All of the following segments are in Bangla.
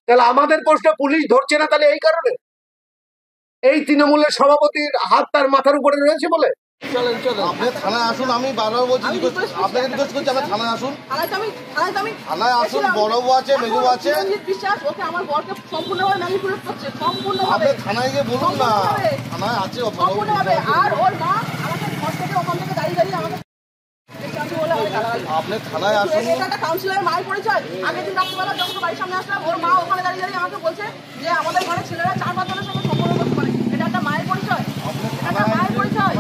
তাহলে আমাদের প্রশ্ন পুলিশ ধরছে না, তাহলে এই কারণে এই তৃণমূলের সভাপতির হাত তার মাথার উপরে রয়েছে বলে। চলেন চলেন, আপনি থানায় আসুন। আমি বারবার বলছি, আপনাকে রিকোয়েস্ট করছি, আপনি থানায় আসুন। থানায় আসুন, বড়বু আছে, মেজবু আছে। আপনি থানায় গিয়ে বলুন না, থানায় আছে আপনি থানায় আসুন। কাউন্সিলর মায়ের পরিচয়। আগের দিন রাত্রিবেলা যখন বাড়ির সামনে আসলাম, ওর মা ওখানে দাঁড়িয়ে দাঁড়িয়ে আমাকে বলছে যে আমাদের ঘরে ছেলেরা 4-5 জনের সঙ্গে সম্পর্ক করতে পারে। এটা একটা মায়ের পরিচয়, এটা মায়ের পরিচয়।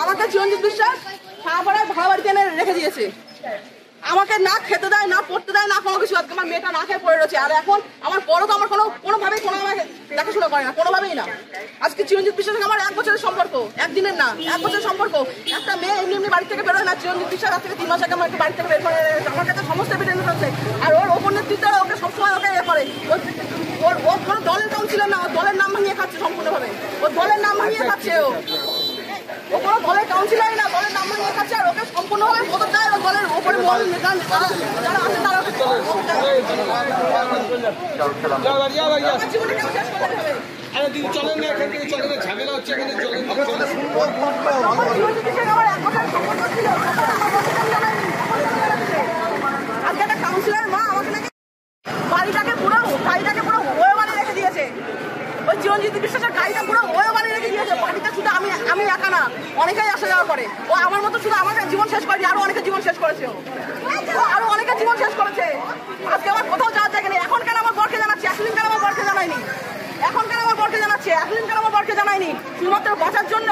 আমাকে চিরঞ্জিত বিশ্বাস সাহাপাড়ায় ভাড়া বাড়িতে এনে রেখে দিয়েছে। আমাকে না খেতে দেয়, না পড়তে দেয়, না কোনো কিছু। আজকে আমার মেয়েটা না খেয়ে পড়ে রয়েছে। আর এখন আমার বড় তো আমার কোনোভাবেই কোনো আমাকে দেখাশোনা করে না, কোনোভাবেই না। আজকে চিরঞ্জিত বিশ্বাসের আমার 1 বছরের সম্পর্ক, একদিনের না, 1 বছরের সম্পর্ক। একটা মেয়ে এমনি এমনি বাড়ি থেকে বেরোয় না। চিরঞ্জিত বিশ্বাস আজ থেকে 3 মাস আগে আমাকে বাড়ি থেকে বের করে আমার কাছে সমস্ত এভিডেন্স আছে। আর ওর ওপর নেতৃত্ব ওকে সবসময় ওকে এ করে। ওর কোনো দলের কাউন্সিলর না, দলের নাম ভাঙিয়ে খাচ্ছে সম্পূর্ণভাবে। ওর দলের নাম ভাঙিয়ে খাচ্ছে। ও কোনো দলের কাউন্সিলরই না, দলের নাম ভাঙিয়ে খাচ্ছে। আর ওকে সম্পূর্ণভাবে মদত দেয় ও দলের ওপরে যারা আছে তারা জীবনে কেউ শেষ করতে হবে। চলেন না, এখান থেকে চলেন না, ঝামেলা হচ্ছে এখানে। চলেন আজকে একটা কাউন্সিলর মা আমাকে নাকি গাড়িটাকে পুরো ওয়ে বানিয়ে রেখে দিয়েছে। ওই চিরঞ্জিত বিশ্বাসের গাড়িটা পুরো ওয়ে বানিয়ে রেখে দিয়েছে। বাড়িটা শুধু আমি একা না, অনেকেই আসা যাওয়া করে। ও আমার মতো শুধু আমাকে জীবন শেষ করেনি, আরো অনেকে জীবন শেষ করেছে। আরো অনেকে জীবন শেষ করেছে। আজকে আমার কোথাও যাওয়ার জায়গা নেই। এখন কেন আমার বরকে জানাচ্ছি, এতদিন কেন আমার বরকে জানায়নি? এখন কেন আমার বরকে জানাচ্ছে, এতদিন কেন আমার বরকে জানায়নি? শুধুমাত্র বাঁচার জন্য,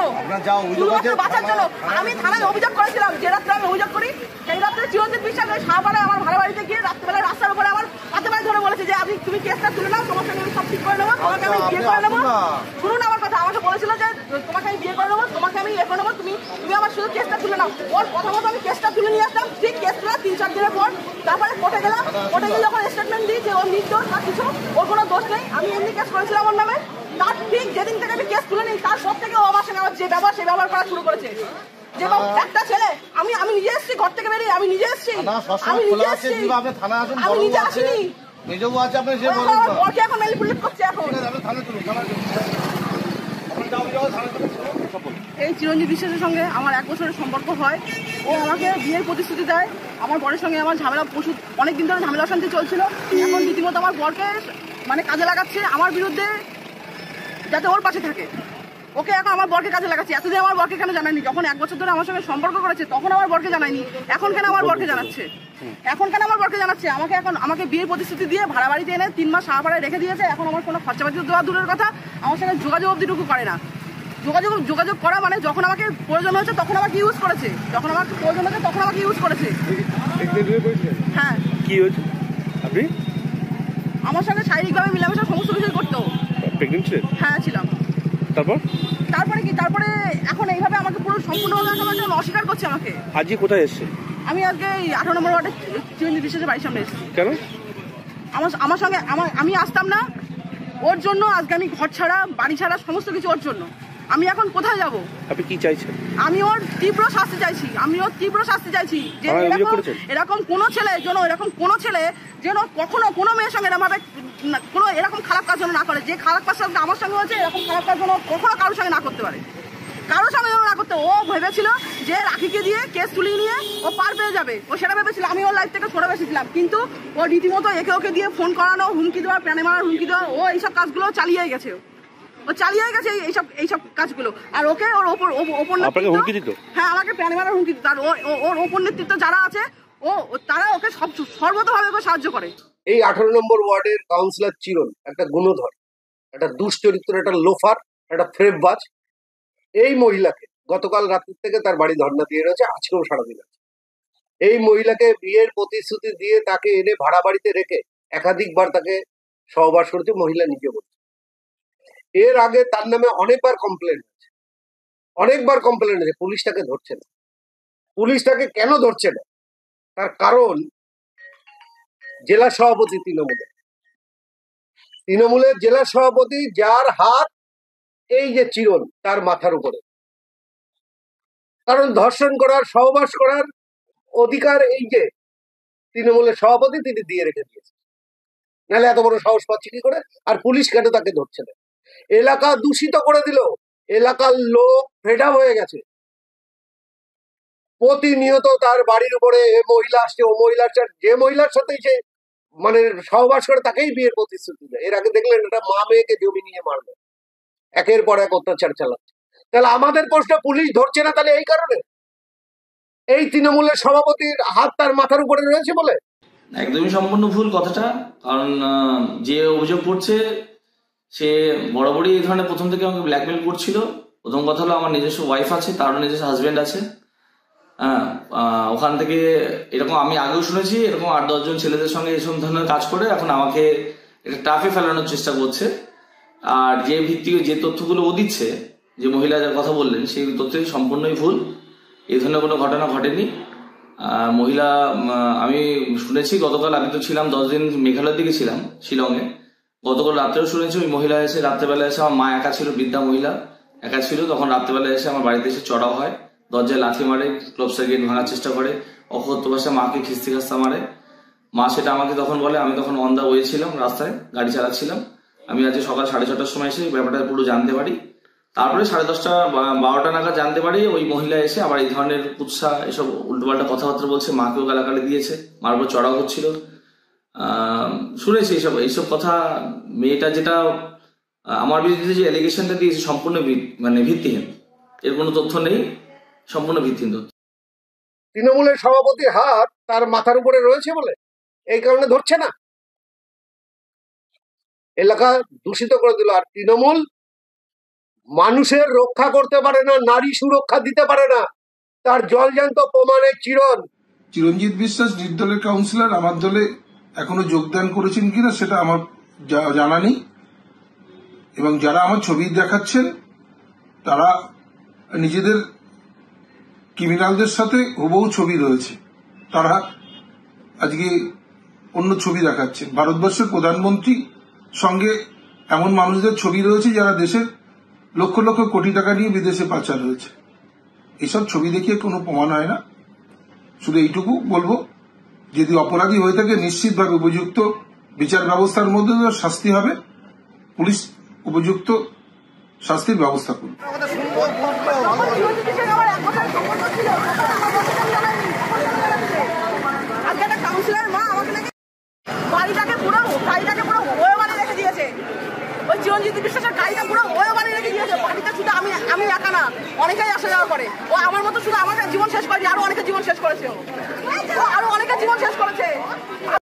শুধুমাত্র বাঁচার জন্য। আমি থানায় অভিযোগ করেছিলাম, যে রাত্রে আমি অভিযোগ করি, সেই রাত্রে চিরঞ্জিত বিশ্বাস সাহাপাড়ায় আমার ভাড়া বাড়িতে গিয়ে রাত্রেবেলায় রাস্তার উপরে আমার হাতে পায়ে ধরে বলেছে যে তুমি কেসটা তুলে নাও, তোমার সঙ্গে আমি সব ঠিক করে নেবো, তোমাকে আমি বিয়ে করে নেবো। শুনুন আমার কথা, আমাকে বলেছিল যে তোমাকে আমি বিয়ে করে নেবো, তোমাকে আমি ইয়ে করে নেবো, তুমি আমার শুধু কেসটা তুলে নাও। ওর কথা মতো আমি কেসটা তুলে নিয়ে আসলাম। ঠিক কেস তোলা 3-4 দিনের পর তারপরে কোর্টে গেলাম। কোর্টে গিয়ে যখন স্টেটমেন্ট দিই যে ওর নির্দোষ বা কিছু, ওর কোনো দোষ নেই, আমি এমনি কেস করেছিলাম ওর নামে, তার ঠিক যেদিন থেকে আমি কেস তুলে নিই তার সব থেকে ও আমার সঙ্গে যে ব্যবহার সেই ব্যবহার করা শুরু করেছে। যে একটা ছেলে, আমি নিজে এসেছি ঘর থেকে বেরিয়ে, আমি নিজে এসেছি, আমি নিজে আসিনি। বরকে এখন ম্যানিপুলেট করছে। এখন এই চিরঞ্জিত বিশ্বাসের সঙ্গে আমার 1 বছরের সম্পর্ক হয়। ও আমাকে বিয়ের প্রতিশ্রুতি দেয়। আমার বরের সঙ্গে আমার ঝামেলা প্রচুর, অনেকদিন ধরে ঝামেলা অশান্তি চলছিল। এখন রীতিমতো আমার বরকে মানে কাজে লাগাচ্ছে আমার বিরুদ্ধে, যাতে ওর পাশে থাকে। ওকে এখন আমার বরকে কাজে লাগাচ্ছে। এতদিন আমার বরকে কেন জানায়নি? যখন 1 বছর ধরে আমার সঙ্গে সম্পর্ক করেছে তখন আমার বরকে জানায়নি। এখন কেন আমার বরকে জানাচ্ছে? আমাকে বিয়ের প্রতিশ্রুতি দিয়ে ভাড়া বাড়িতে এনে 3 মাস সাহাপাড়ায় রেখে দিয়েছে। এখন আমার কোনো খরচাপাতি দেওয়া দূরের কথা, আমার সঙ্গে যোগাযোগ অবধিটুকু করে না। যোগাযোগ করা মানে যখন আমাকে প্রয়োজন হয়েছে তখন আমাকে ইউজ করেছে, যখন আমাকে প্রয়োজন হয়েছে তখন আমাকে ইউজ করেছে। হ্যাঁ, কি হয়েছে? আপনি আমার সঙ্গে শারীরিকভাবে মিলামেশা সমস্ত কিছু করতো। প্রেগন্যান্ট ছিলেন? হ্যাঁ ছিলাম। তারপরে এখন এইভাবে আমাকে পুরো সম্পূর্ণভাবে অস্বীকার করছে আমাকে। আজকে কোথায় এসছে? আমি আজকে 18 নম্বর ওয়ার্ডে চিরঞ্জিত বিশ্বাসের বাড়ির সামনে এসেছি। কেন? আমার সঙ্গে আমি আসতাম না ওর জন্য। আজকে আমি ঘর ছাড়া, বাড়ি ছাড়া, সমস্ত কিছু ওর জন্য। আমি এখন কোথায় যাব? আপনি কি চাইছেন? আমি ওর তীব্র শাস্তি চাইছি। যে এরকম কোনো ছেলে যেন কখনো কোনো মেয়ের সঙ্গে এরকম ভাবে কোনো এরকম খারাপ কাজ যেন না করে। যে খারাপ কাজ আমার সঙ্গে হয়েছে, এরকম খারাপ কাজ যেন কখনো কারোর সঙ্গে না করতে পারে, কারোর সঙ্গে যেন না করতে। ও ভেবেছিল যে রাখিকে দিয়ে কেস তুলিয়ে নিয়ে ও পার পেয়ে যাবে, ও সেটা ভেবেছিল। আমি ওর লাইফ থেকে সরে বসেছিলাম, কিন্তু ও রীতিমতো ওকে দিয়ে ফোন করানো, হুমকি দেওয়া, প্রাণে মারার হুমকি দেওয়া, ও এইসব কাজগুলো চালিয়ে গেছে এইসব কাজগুলো। আর ওকে ওর ওপর হুমকি দিত। হ্যাঁ, আমাকে প্রাণে মারার হুমকি দিত। আর ওর ওপর নেতৃত্ব যারা আছে তারা ওকে সর্বতভাবে ওকে সাহায্য করে। এই 18 নম্বর ওয়ার্ডের কাউন্সিলর চিরন একটা গুণধর, একটা দুশ্চরিত্র, একটা লোফার, একটা ফ্রেববাজ। এই মহিলাকে গতকাল রাত্রি থেকে তার বাড়ি ধর্ণা দিয়ে রয়েছে, আজকেও সারাদিন আছে। এই মহিলাকে বিয়ের প্রতিশ্রুতি দিয়ে তাকে এনে ভাড়া বাড়িতে রেখে একাধিকবার তাকে সহবাস করেছে, মহিলা নিজে বলছে। এর আগে তার নামে অনেকবার কমপ্লেন হয়েছে, পুলিশ তাকে ধরছে না। পুলিশ তাকে কেন ধরছে না? তার কারণ জেলা সভাপতি তৃণমূলের, তৃণমূলের জেলা সভাপতি, যার হাত এই যে চিরন তার মাথার উপরে, কারণ ধর্ষণ করার, সহবাস করার অধিকার এই যে তৃণমূলের সভাপতি তিনি দিয়ে রেখে দিয়েছেন। নাহলে এত বড় সাহস পাচ্ছে কি করে? আর পুলিশ কেন তাকে ধরছে না? এলাকা দূষিত করে দিল, এলাকার লোক ফেড আপ হয়ে গেছে। প্রতিনিয়ত তার বাড়ির উপরে এ মহিলা আসছে, ও মহিলার সাথে, যে মহিলার সাথে সে মানে সহবাস করে তাকেই বিয়ের প্রতিশ্রুতি দেয়। এর আগে দেখলেন একটা মা মেয়েকে জমি নিয়ে মারবে, একের পর এক অত্যাচার চালাচ্ছে। তাহলে আমাদের প্রশ্ন পুলিশ ধরছে না, তাহলে এই কারণে এই তৃণমূলের সভাপতির হাত তার মাথার উপরে রয়েছে বলে? একদমই সম্পূর্ণ ভুল কথাটা। কারণ যে অভিযোগ করছে সে বরাবরই এই ধরনের প্রথম থেকে আমাকে ব্ল্যাকমেল করছিল। প্রথম কথা হলো আমার নিজস্ব ওয়াইফ আছে, তারও নিজস্ব হাজবেন্ড আছে। হ্যাঁ, ওখান থেকে এরকম আমি আগেও শুনেছি, এরকম 8-10 জন ছেলেদের সঙ্গে এসব ধরনের কাজ করে এখন আমাকে একটা টাফে ফেলানোর চেষ্টা করছে। আর যে ভিত্তিক যে তথ্যগুলো ও দিচ্ছে, যে মহিলা যার কথা বললেন, সেই তথ্য সম্পূর্ণই ভুল। এই ধরনের কোনো ঘটনা ঘটেনি। মহিলা আমি শুনেছি গতকাল, আমি তো ছিলাম 10 দিন মেঘালয়ের দিকে ছিলাম, শিলংয়ে। গতকাল রাত্রেও শুনেছি ওই মহিলা এসে, রাত্রেবেলা এসে, আমার মা একা ছিল, বৃদ্ধা মহিলা একা ছিল, তখন রাত্রেবেলা এসে আমার বাড়িতে এসে চড়াও হয়, দরজায় লাথি মারে, ক্লোবসের গেট ভাঙার চেষ্টা করে, অকথ্য ভাষায় মাকে খিস্তি খাস্তা মারে। মা সেটা আমাকে তখন বলে, আমি তখন অন দা ওয়ে ছিলাম, রাস্তায় গাড়ি চালাচ্ছিলাম। আমি আজকে সকাল 6:30টার সময় এসে ব্যাপারটা পুরো জানতে পারি। তারপরে 10:30 12টা নাগাদ জানতে পারি ওই মহিলা এসে আবার এই ধরনের কুৎসা, এসব উল্টোপাল্টা কথাবার্তা বলছে, মাকেও গালাগালি দিয়েছে, মার উপর চড়াও হচ্ছিল। শুনেছি এইসব কথা। মেয়েটা যেটা আমার বিরুদ্ধে যে অ্যালিগেশনটা দিয়েছে সম্পূর্ণ ভিত্তিহীন, এর কোনো তথ্য নেই, সম্পূর্ণ ভিত্তিহীন তথ্য। তৃণমূলের সভাপতির হাত তার মাথার উপরে রয়েছে বলে এই কারণে ধরছে না। এলাকা দূষিত করে দিল। আর তৃণমূল মানুষের রক্ষা করতে পারে না, নারী সুরক্ষা দিতে পারে না, তার জলজ্যান্ত প্রমাণের চিরন। চিরঞ্জিত বিশ্বাস নির্দলের কাউন্সিলর আমার দলে এখনো যোগদান করেছেন কিনা সেটা আমার জানা নেই, এবং যারা আমার ছবি দেখাচ্ছেন তারা নিজেদের ক্রিমিনালদের সাথে হুবহু ছবি রয়েছে, তারা আজকে অন্য ছবি দেখাচ্ছেন। ভারতবর্ষের প্রধানমন্ত্রী সঙ্গে এমন মানুষদের ছবি রয়েছে যারা দেশের লক্ষ লক্ষ কোটি টাকা নিয়ে বিদেশে পাচার হয়েছে। এসব ছবি দেখিয়ে কোনো প্রমাণ হয় না। শুধু এইটুকু বলবো, যদি অপরাধী হয়ে থাকে নিশ্চিতভাবে উপযুক্ত বিচার ব্যবস্থার মধ্যে শাস্তি হবে, পুলিশ উপযুক্ত শাস্তির ব্যবস্থা করবে। চিরঞ্জিত বিশ্বাসের গাড়িটা পুরো ওয়ে বানিয়ে রেখে দিয়েছে। বাড়িতে শুধু আমি একা না, অনেকেই আসা যাওয়া করে। ও আমার মতো শুধু আমাকে জীবন শেষ করেনি, আরো অনেকের জীবন শেষ করেছে ও।